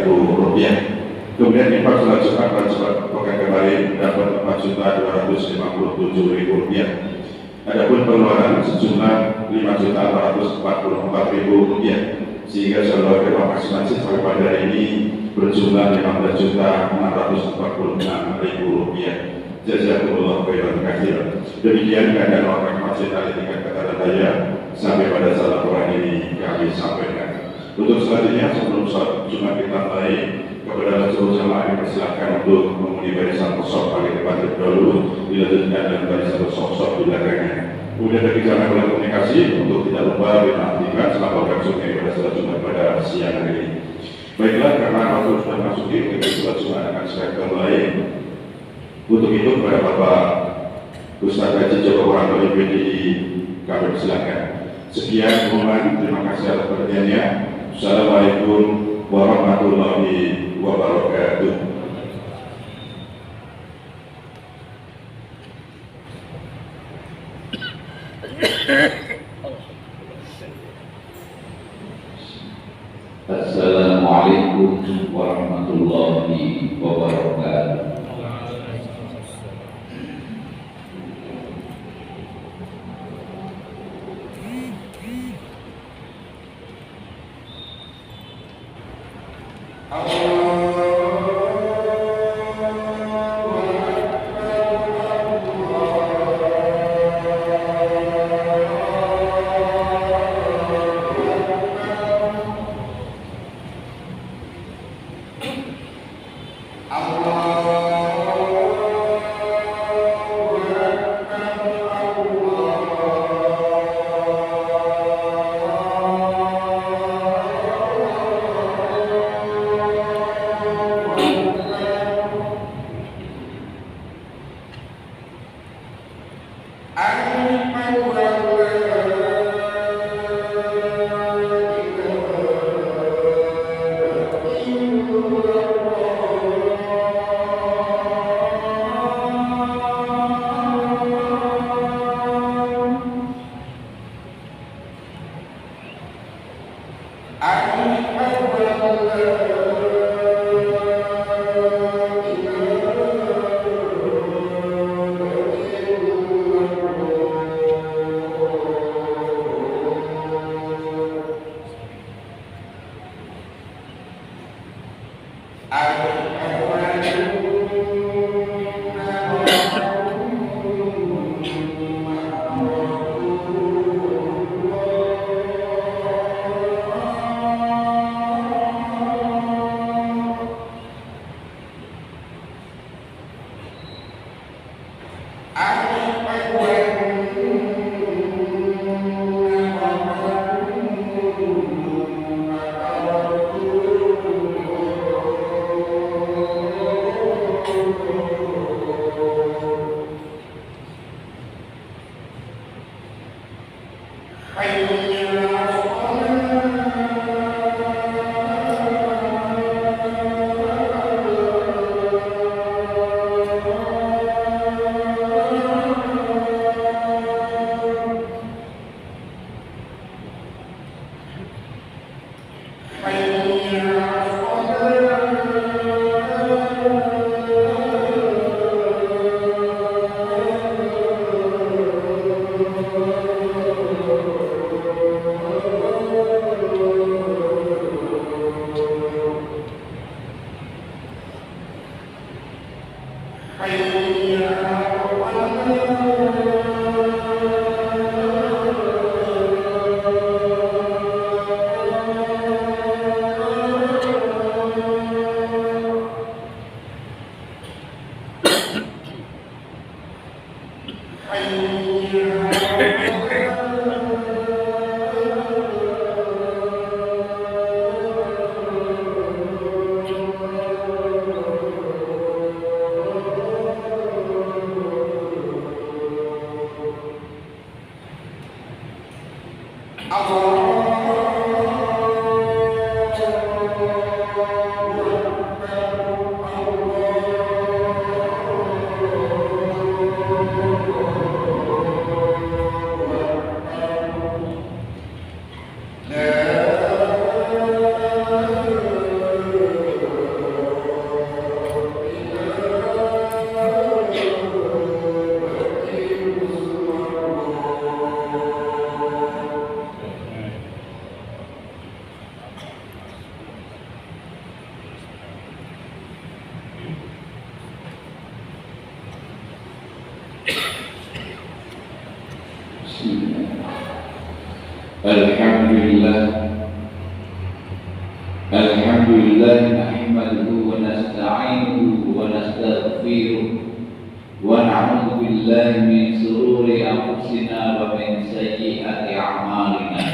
Rp4.000. Kemudian infak sholat Jumat dan sholat pekan kembali dapat Rp4.257.000. Adapun pengeluaran sejumlah Rp5.444.000, sehingga saldo evakuasi masjid sampai pada hari ini berjumlah Rp15.646.000. Jazakumullah khairan katsiran. Demikian keadaan wakaf masjid Ali tingkat Kota Daya sampai pada saat laporan ini kami sampaikan. Untuk selanjutnya sebelum sholat Jumat kita mulai, kepada seluruh jamaah yang dipersilakan untuk menghuni barisan saf paling depan terlebih dahulu, dilanjutkan dengan barisan saf di belakangnya. Kemudian bagi jamaah komunikasi untuk tidak lupa dinantikan setelah wakaf sungai pada sholat Jumat pada siang hari ini. Baiklah, karena waktu sudah masuk di sholat Jumat akan segera mulai. Untuk itu kepada Bapak Ustaz Haji Joko Widodo MPD kami persilakan. Sekian, mohon terima kasih atas perhatiannya. Assalamualaikum warahmatullahi wabarakatuh. Assalamualaikum warahmatullahi wabarakatuh. Alhamdulillah nahmaduhu wa nasta'inuhu wa nastaghfiruh wa na'udzu billahi min shururi anfusina wa min sayyiati a'malina.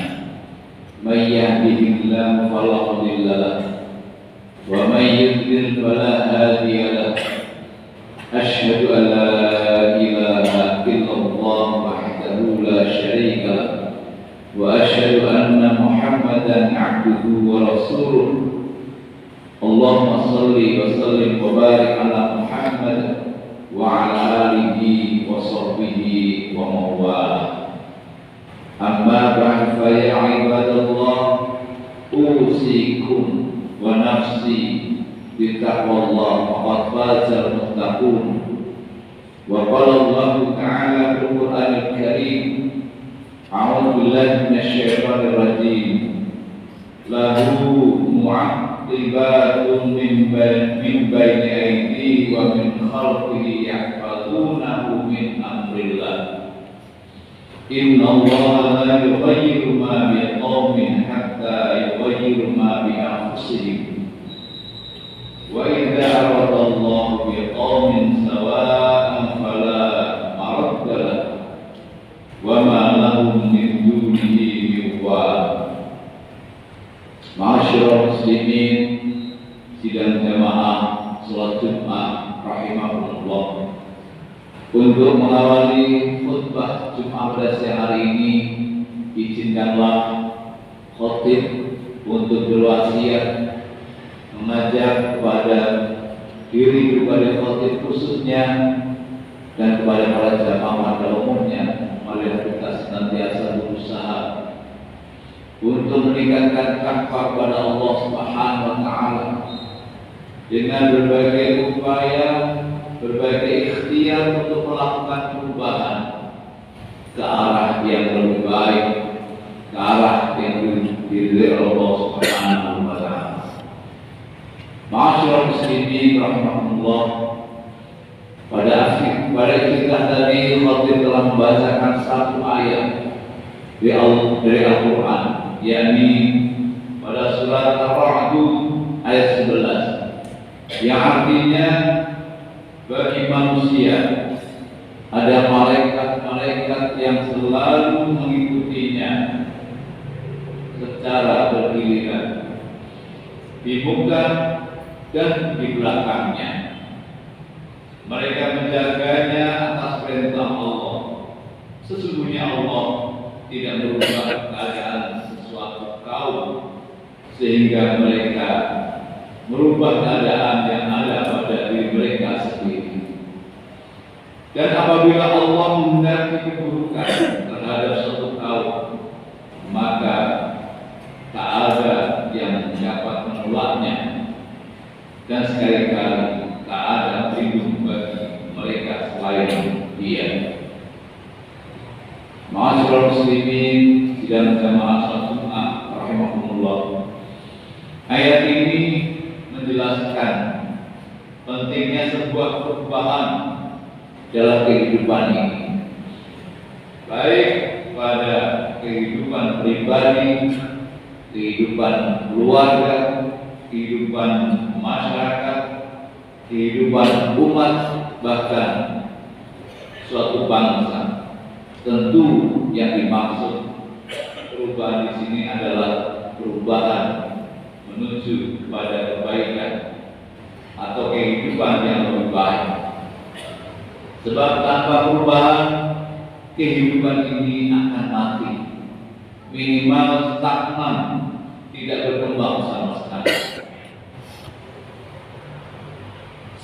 May yahdihillahu fala mudilla lahu wa may yudlil fala hadiya lahu. Asyhadu an la ilaha illallah wahdahu la syarika lahu wa asyhadu anna Muhammadan 'abduhu wa rasuluh. Allahumma shalli wa sallim wa barik ala Muhammad wa ala alihi wa sahbihi wa mawala. Amma ba'd, fa ya ibadallah, usikum wa nafsi bi taqwallah faqad fazal muttaqun. Wa qala Allah ta'ala fil Qur'anil Karim, a'udzu billahi minasyaitonir rajim, lahu mu'aqibatun min bayni aydihi wa min khalfihi yahfazunahu min amrillah. Inna Allah la yughayyiru ma biqaumin hatta yughayyiru ma bi anfusihim. Wa idza arada Allah biqaumin sawa'an fala maradda lahu wa ma lahum min dunihi min wal. Ma'asyiral muslimin, sidang jamaah salat Jumat rahimahullah. Untuk mengawali khutbah Jumat pada siang hari ini, izinkanlah khatib untuk berwasiat mengajak kepada diri kepada khatib khususnya dan kepada para jamaah pada umumnya, marilah kita senantiasa berusaha untuk meningkatkan takwa kepada Allah Subhanahu wa taala dengan berbagai upaya, berbagai ikhtiar untuk melakukan perubahan ke arah yang lebih baik, ke arah yang diridhai Allah Subhanahu wa taala. Ma'asyiral muslimin rahimahullah, pada kisah tadi khatib telah membacakan satu ayat dari Al-Quran, yakni pada surat Ar-Ra'd ayat 11, yang artinya bagi manusia ada malaikat-malaikat yang selalu mengikutinya secara bergiliran di muka dan di belakangnya. Mereka menjaganya atas perintah Allah. Sesungguhnya Allah tidak merubah keadaan sesuatu kaum sehingga mereka merubah keadaan yang ada pada diri mereka sendiri. Dan apabila Allah menghendaki keburukan terhadap suatu kaum, maka tak ada yang dapat menolaknya, dan sekali-kali tak ada pelindung bagi mereka selain Dia. Ma'asyiral muslimin dan jamaah salat Jumat rahimahumullah, ayat ini menjelaskan pentingnya sebuah perubahan dalam kehidupan ini, baik pada kehidupan pribadi, kehidupan keluarga, kehidupan masyarakat, kehidupan umat, bahkan suatu bangsa. Tentu yang dimaksud perubahan di sini adalah perubahan menuju kepada kebaikan atau kehidupan yang lebih baik. Sebab tanpa perubahan, kehidupan ini akan mati, minimal stagnan, tidak berkembang sama sekali.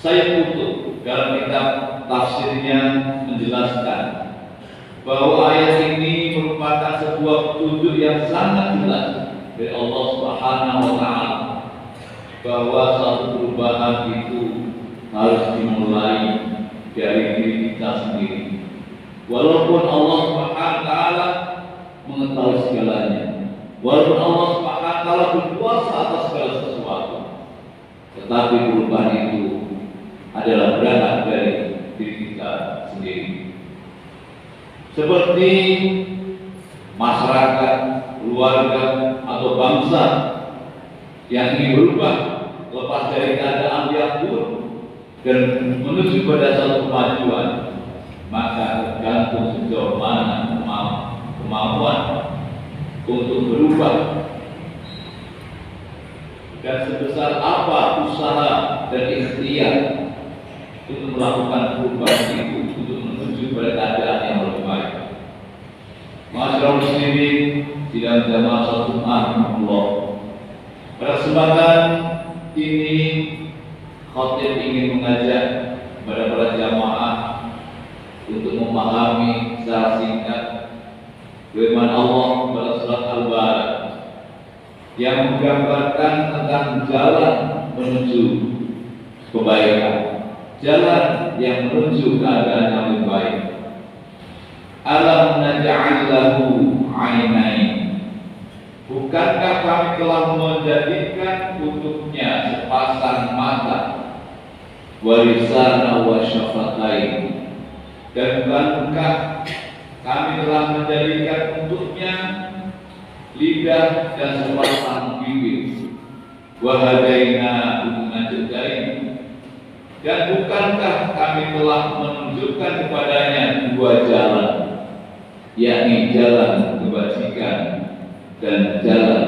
Sayyid Qutb dalam kitab tafsirnya menjelaskan bahwa ayat ini merupakan sebuah petunjuk yang sangat jelas dari Allah Subhanahu wa taala bahwa suatu perubahan itu harus dimulai dari diri kita sendiri. Walaupun Allah Subhanahu wa taala mengetahui segalanya, walaupun Allah Subhanahu wa taala berkuasa atas segala sesuatu, tetapi perubahan itu adalah berangkat dari diri kita sendiri. Seperti masyarakat, keluarga atau bangsa yang ingin berubah lepas dari keadaan yang buruk dan menuju pada satu kemajuan, maka tergantung sejauh mana kemampuan untuk berubah dan sebesar apa usaha dan ikhtiar untuk melakukan perubahan itu untuk menuju pada keadaan yang lebih baik. Masyarakat muslimin tidak jamaah satu Allah. Pada kesempatan ini khatib ingin mengajak kepada para jamaah untuk memahami secara singkat firman Allah pada surat Al-Baqarah yang menggambarkan tentang jalan menuju kebaikan, jalan yang menuju keadaan yang lebih baik. Alam naj'al lahu 'ainain. Bukankah kami telah menjadikan untuknya sepasang mata, warisana wa syafatain, dan bukankah kami telah menjadikan untuknya lidah dan sepasang bibir, wahadaina najdain, dan bukankah kami telah menunjukkan kepadanya dua jalan, yakni jalan kebajikan dan jalan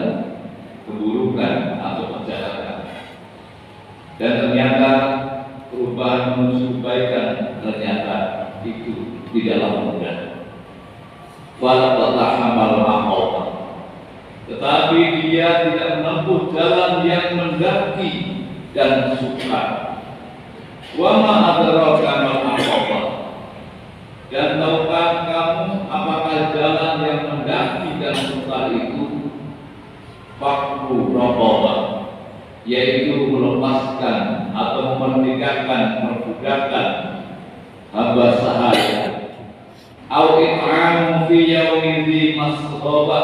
keburukan atau kejahatan. Dan ternyata perubahan menuju kebaikan ternyata itu tidaklah mudah. Falaqatahamal aqabah, tetapi dia tidak menempuh jalan yang mendaki dan sukar. Wa ma adraka mal aqabah, dan tahukah kamu apakah jalan yang mendaki dan sukar itu? Fakru raqabah, yaitu melepaskan atau memerdekakan perbudakan hamba sahaya. Au it'amu fi yaumin dzi masghaba,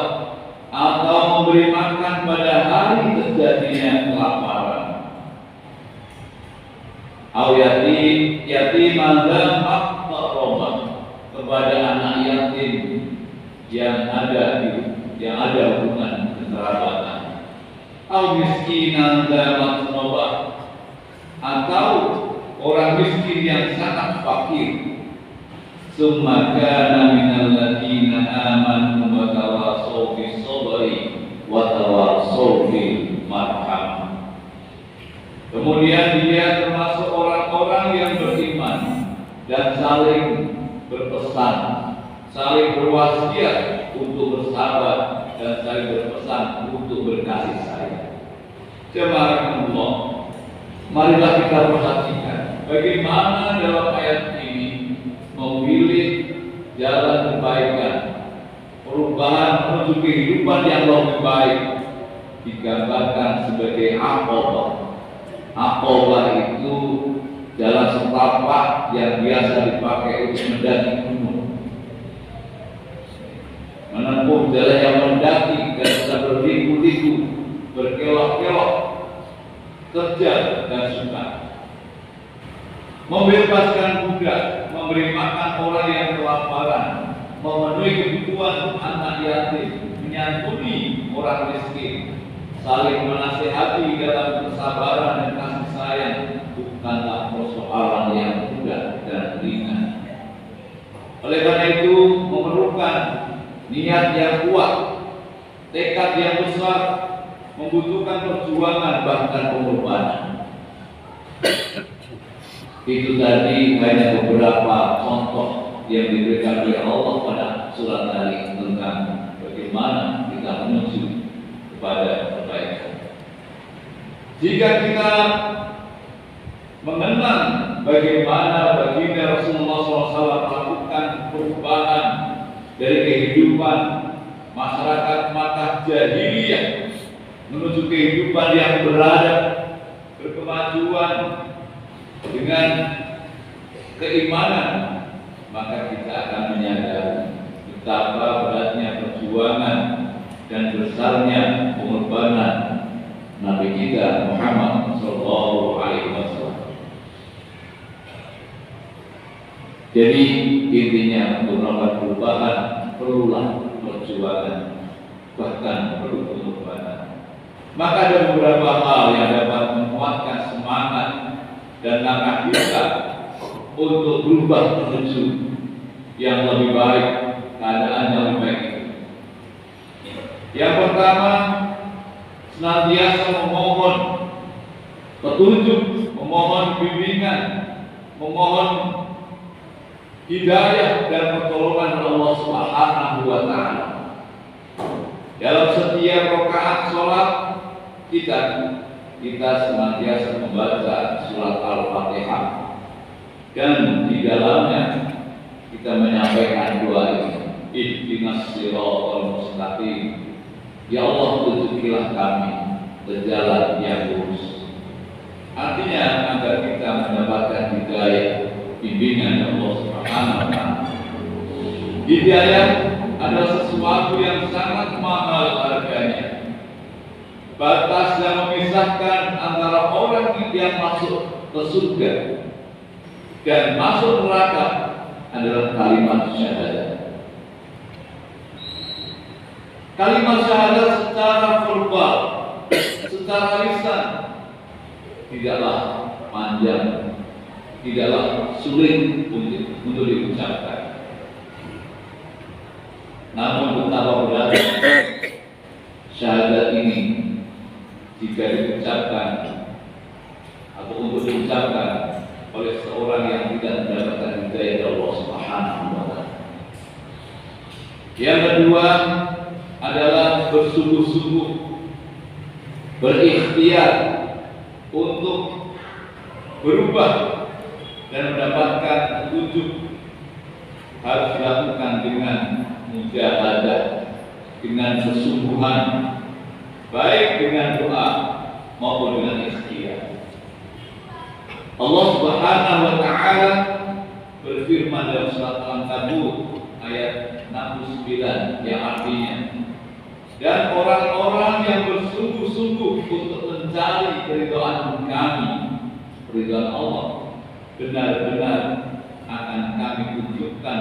atau memberi makan pada hari terjadinya kelaparan. Au yatiman dzal maqraba, kepada anak yatim yang ada hubungan kekerabatan. Au miskinan dzal matraba, atau orang miskin yang sangat fakir. Summa kana minal ladzina amanu wa tawassaw bis sabri wa tawassaw bil marham. Kemudian dia termasuk orang-orang yang beriman dan saling berpesan, saling berwasiat untuk bersabar dan saling berpesan untuk berkasih sayang. Jemaah Allah, marilah kita perhatikan bagaimana dalam ayat ini memilih jalan kebaikan, perubahan menuju kehidupan yang lebih baik digambarkan sebagai aqabah. Aqabah itu jalan setapak yang biasa dipakai untuk mendaki gunung, menempuh jalan yang mendaki dan sudah berliku-liku, berkelok-kelok, terjal dan sukar. Membebaskan budak, memberi makan orang yang kelaparan, memenuhi kebutuhan anak yatim, menyantuni orang miskin, saling menasihati dalam kesabaran dan kasih sayang, bukanlah persoalan yang mudah dan ringan. Oleh karena itu memerlukan niat yang kuat, tekad yang besar, membutuhkan perjuangan bahkan pengorbanan. Itu tadi hanya beberapa contoh yang diberikan oleh Allah pada surat tadi tentang bagaimana kita menuju kepada kebaikan. Jika kita mengenal bagaimana baginda Rasulullah SAW melakukan perubahan dari kehidupan masyarakat Makkah jahiliyah menuju kehidupan yang beradab, berkemajuan dengan keimanan, maka kita akan menyadari betapa beratnya perjuangan dan besarnya pengorbanan Nabi kita Muhammad SAW. Jadi intinya untuk melakukan perubahan perlulah perjuangan. bahkan perlu pengorbanan. Maka ada beberapa hal yang dapat menguatkan semangat dan langkah kita untuk berubah menuju yang lebih baik, keadaan yang lebih baik itu. Yang pertama, senantiasa memohon petunjuk, memohon bimbingan, memohon hidayah dan pertolongan Allah Subhanahu wa Ta'ala. Dalam setiap rakaat sholat kita senantiasa membaca surat Al-Fatihah, dan di dalamnya kita menyampaikan doa ini, ihdinas siratal mustaqim, ya Allah tunjukilah kami ke jalan yang lurus. Artinya agar kita mendapatkan hidayah, bimbingan Allah Subhanahu wa Ta'ala. Hidayah adalah sesuatu yang sangat mahal harganya. Batas yang memisahkan antara orang yang masuk ke surga dan masuk neraka adalah kalimat syahadat. Kalimat syahadat secara verbal, secara lisan tidaklah panjang, tidaklah sulit untuk diucapkan. Namun betapa berat syahadat ini jika diucapkan atau untuk diucapkan oleh seorang yang tidak mendapatkan hidayah dari Allah Subhanahu wa Ta'ala. Yang kedua adalah bersungguh-sungguh, berikhtiar untuk berubah dan mendapatkan petunjuk. Harus dilakukan dengan mujahadah, dengan kesungguhan, baik dengan doa maupun dengan ikhtiar. Allah Subhanahu wa Ta'ala berfirman dalam surat Al-Ankabut ayat 69 yang artinya, dan orang-orang yang bersungguh-sungguh untuk mencari keridhaan kami, keridhaan Allah, benar-benar akan kami tunjukkan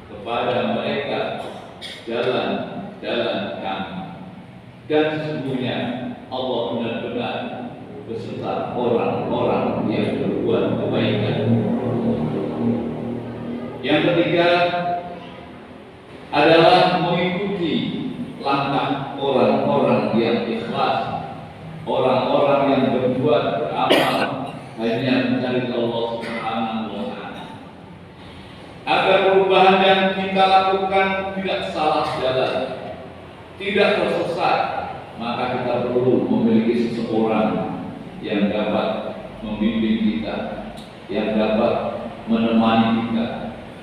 kepada mereka jalan-jalan kami. Dan sesungguhnya Allah benar-benar beserta orang-orang yang berbuat kebaikan. Yang ketiga adalah mengikuti langkah orang-orang yang ikhlas, orang-orang yang berbuat beramal hanya mencari Allah Subhanahu wa Ta'ala. Agar perubahan yang kita lakukan tidak salah jalan, tidak tersesat, maka kita perlu memiliki seseorang yang dapat membimbing kita, yang dapat menemani kita,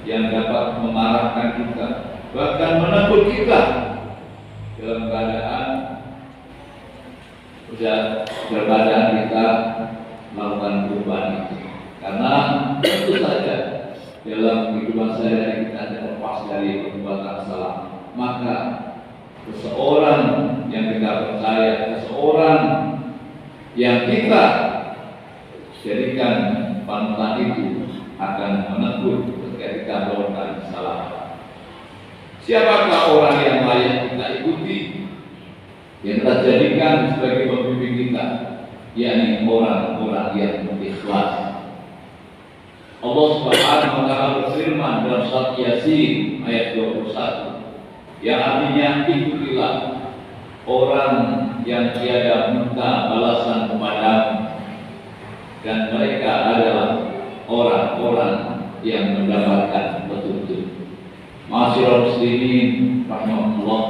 yang dapat mengarahkan kita, bahkan menegur kita dalam keadaan kita melakukan perubahan itu. Karena tentu saja dalam kehidupan sehari-hari kita tidak lepas dari perbuatan salah. Maka seseorang yang kita percaya, seseorang yang kita jadikan panutan itu akan menegur ketika kita melakukan kesalahan. Siapakah orang yang layak kita ikuti, yang kita jadikan sebagai pembimbing kita, yakni orang-orang yang ikhlas. Allah Subhanahu wa Ta'ala berfirman dalam surat Yasin ayat 21 yang artinya, ikutilah orang yang tiada minta balasan kepadamu, dan mereka adalah orang-orang yang mendapatkan petunjuk. Ma'asyiral muslimin rahimahullah,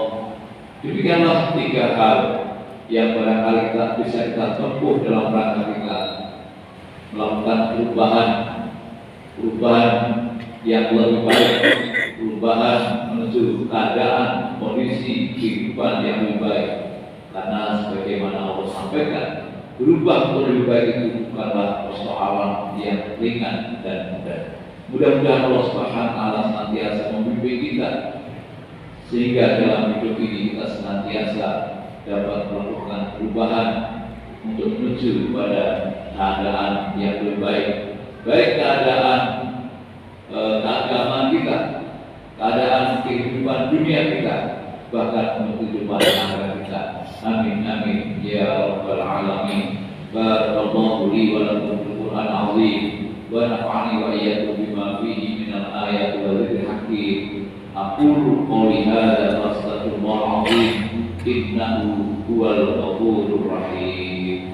demikianlah tiga hal yang barangkali kita bisa kita tempuh dalam rangka kita melakukan perubahan yang lebih baik, perubahan menuju keadaan kondisi kehidupan yang lebih baik. Karena sebagaimana Allah sampaikan, berubah untuk lebih baik itu bukanlah persoalan yang ringan dan mudah. Mudah-mudahan Allah Subhanahu wa Ta'ala senantiasa membimbing kita sehingga dalam hidup ini kita senantiasa dapat melakukan perubahan untuk menuju kepada keadaan yang lebih baik, baik keadaan keagamaan kita, keadaan kehidupan dunia kita, bahkan untuk kehidupan akhirat kita. Amin amin ya rabbal alamin. Barakallahu li wa lakum fil Qur'an azim wa nafa'ani wa iyyakum bima fihi minal ayati wa dzikril hakim. Aqulu qawli hadza wa astaghfirullahal azim innahu huwal ghafurur rahim.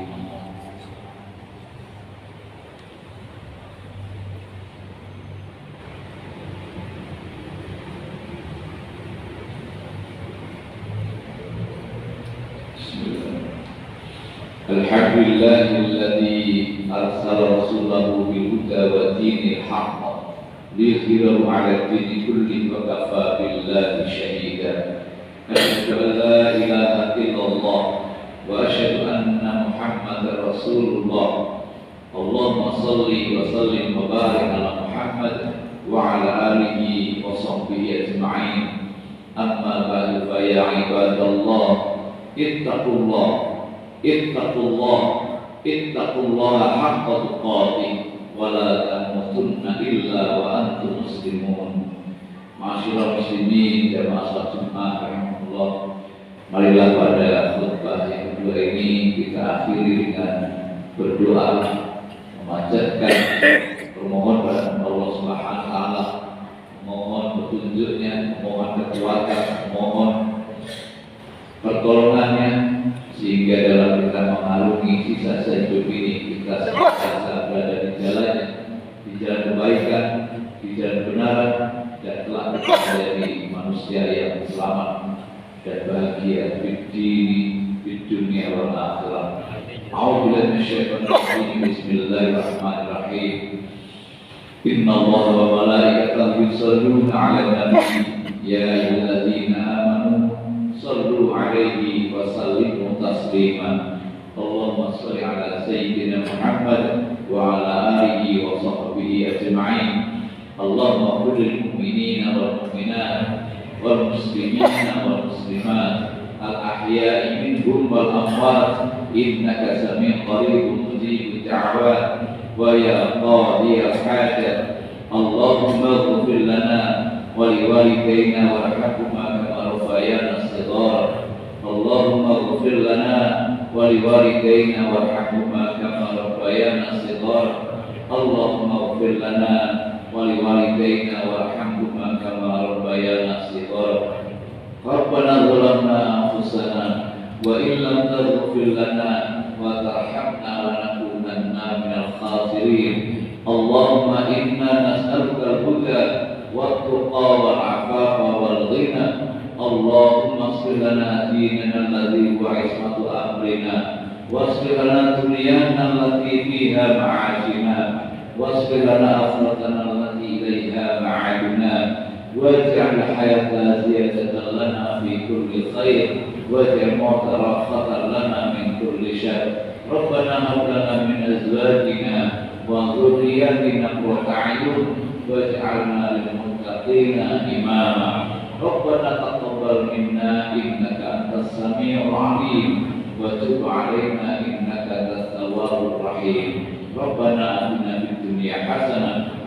Alhamdulillahilladzi arsala rasulahu bil huda wa dinil haqq liyudhhirahu 'ala ad-dini kullihi wa kafaa billahi shahida. Asyhadu an la ilaha illallah wa asyhadu anna Muhammadar Rasulullah. Allahumma shalli wa sallim wa barik ala Muhammad wa ala alihi wa sahbihi ajma'in. Amma ba'du fa ya ibadallah ittaqullah ittaqullaha haqqa tuqatih wa la tamutunna illa wa antum muslimun. Ma'asyiral muslimin jamaah salat Jumat rahimahullah. Marilah pada khutbah yang kedua ini kita akhiri dengan berdoa, memanjatkan permohonan kepada Allah Subhanahu wa taala, mohon petunjuknya, mohon kekuatan, mohon pertolongannya, sehingga dalam kita mengarungi sisa hidup ini kita senantiasa berada di jalannya, di jalan kebaikan, di jalan kebenaran, dan telah menjadi manusia yang selamat dan bahagia di dunia wal akhirat. A'udzubillahi minasyaitonir rajim. Bismillahirrahmanirrahim. Innallaha wa malaikatahu yusholluna 'alan nabi ya ayyuhalladzina amanu sallu 'alaihi wa sallimu taslima. Allahumma shalli 'ala sayyidina Muhammad wa 'ala alihi wa sahbihi ajma'in. Allahumma qul lil mu'minina wal mu'minat wal muslimina wal muslimat al ahya'i minhum wal amwat innaka sami'un qaribun mujibud da'wat wa ya qadiyal hajat. Allahumma ighfir lana wa liwalidayna warhamhuma kama rabbayana shighara. Allahumma ighfir lana wa liwalidayna warhamhuma kama rabbayana shighara. Allahumma ighfir lana wa liwalidayna warhamhuma kama rabbayana shighara. Rabbana zalamna anfusana wa in lam taghfir lana wa tarhamna lanakunanna minal khasirin. Allahumma inna nas'aluka al-huda wat-tuqa wal-'afafa wal-ghina. Allahumma ighfir lana dinana alladhi huwa 'ismatu amrina waghfir lana dunyana allati fiha ma'ashina waghfir lana akhiratana allati ilayha ma'aduna waj'al hayata ziyadatan lana fi kulli khair waj'al mauta rahatan lana min kulli syarr. Rabbana hab lana min azwajina wa dhurriyyatina qurrata a'yun waj'alna lil muttaqina imama. Rabbana taqabbal minna innaka antas samiul 'alim wa tub 'alaina innaka antat tawwabur rahim. Rabbana atina fid dunya hasanah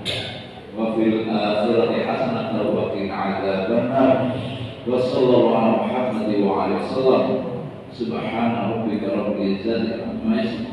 wa fil akhirati hasanah wa qina adzabannar. Wa sallallahu ala Muhammad wa alihi wasallam. Subhana rabbika rabbil izzati amma yasifun